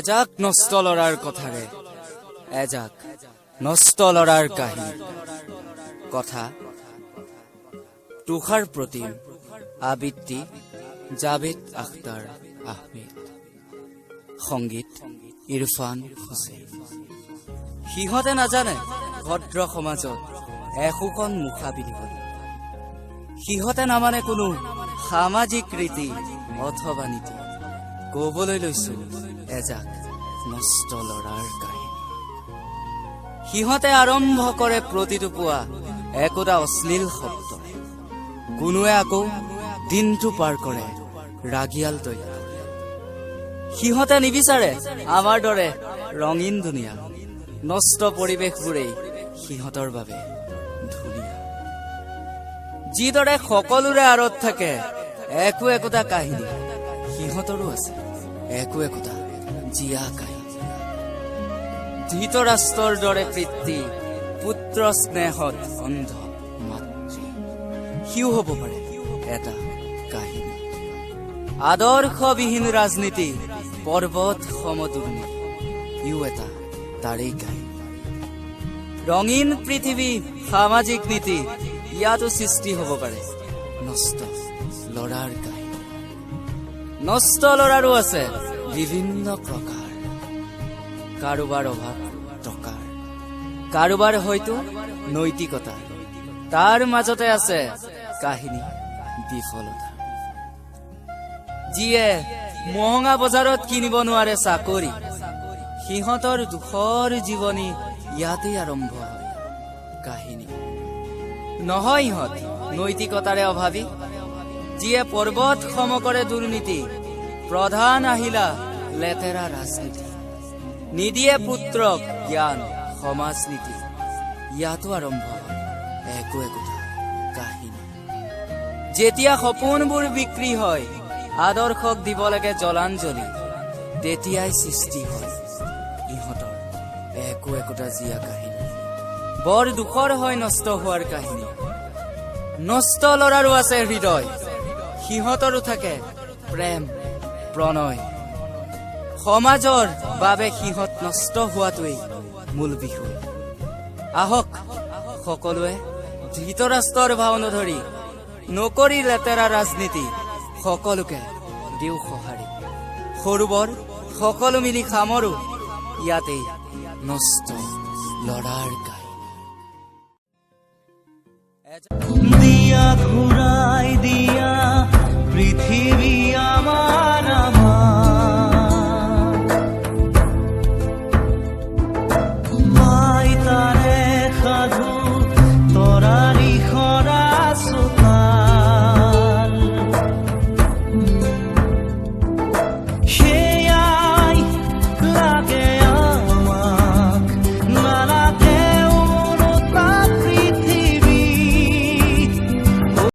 এজাক নষ্ট লৰাৰ কথাৰে এজাক নষ্ট লৰাৰ কাহিনী কথা তুষাৰ প্ৰতিম আবৃত্তি জাভেদ আখতাৰ আহমেদ সংগীত ইৰফান হুছেইন। সিহঁতে নাজানে ভদ্ৰ সমাজত এশোখন মুখা পিন্ধিবলৈ। সিহঁতে নামানে কোনো সামাজিক ৰীতি অথবা নীতি। কবলৈ লৈছো এজাক নষ্ট লৰাৰ কাহিনী। সিহঁতে আৰম্ভ কৰে প্ৰতিটো পুৱা একোটা অশ্লীল শব্দ। কোনোৱে আকৌ দিনটো পাৰ কৰে ৰাগিয়াল তৈয়াৰ। সিহঁতে নিবিচাৰে আমাৰ দৰে ৰঙীন দুনিয়া। নষ্ট পৰিৱেশবোৰেই সিহঁতৰ বাবে ধুনীয়া। যিদৰে সকলোৰে আঁৰত থাকে একো একোটা কাহিনী, সিহঁতৰো আছে একো একোটা জীয়া কাহিনী। ধৃতৰাষ্ট্ৰৰ দৰে পিতৃ পুত্ৰ স্নেহত অন্ধ মাতৃ, সিও হ'ব পাৰে এটা কাহিনী। আদৰ্শবিহীন ৰাজনীতি পৰ্বত সমদুৰ্নী, ইও এটা তাৰেই কাহিনী। ৰঙীন পৃথিৱী সামাজিক নীতি, ইয়াতো সৃষ্টি হ'ব পাৰে নষ্ট লৰাৰ কাহিনী। নষ্ট লৰাৰো আছে বিভিন্ন প্ৰকাৰ। কাৰোবাৰ অভাৱ টকাৰ, কাৰোবাৰ হয়তো নৈতিকতা, তাৰ মাজতে আছে কাহিনী বিফলতা। যিয়ে মহঙা বজাৰত কিনিব নোৱাৰে চাকৰি, সিহঁতৰ দুখৰ জীৱনী ইয়াতেই আৰম্ভ হয় কাহিনী। নহয় ইহঁত নৈতিকতাৰে অভাৱী, যিয়ে পৰ্বত সম কৰে দুৰ্নীতি, প্ৰধান আহিলা লেতেৰা ৰাজনীতি। নিদিয়ে পুত্ৰক জ্ঞান সমাজ নীতি, ইয়াতো আৰম্ভ হয় একো একোটা কাহিনী। যেতিয়া সপোনবোৰ বিক্ৰী হয়, আদৰ্শক দিব লাগে জলাঞ্জলি, তেতিয়াই সৃষ্টি হয় ইহঁতৰ একো একোটা জীয়া কাহিনী। বৰ দুখৰ হয় নষ্ট হোৱাৰ কাহিনী। নষ্ট লৰাৰো আছে হৃদয়, সিহঁতৰো থাকে প্ৰেম প্ৰণয়। সমাজৰ বাবে সিহঁত নষ্ট হোৱাটোৱেই মূল বিষয়। আহক সকলোৱে ধৃতৰাষ্ট্ৰৰ ভাও নধৰি, নকৰি লেতেৰা ৰাজনীতি, সকলোকে দিওঁ সঁহাৰি। সৰু বৰ সকলো মিলি সামৰো ইয়াতেই নষ্ট লৰাৰ কাহিনী। দিয়া ঘূৰাই দিয়া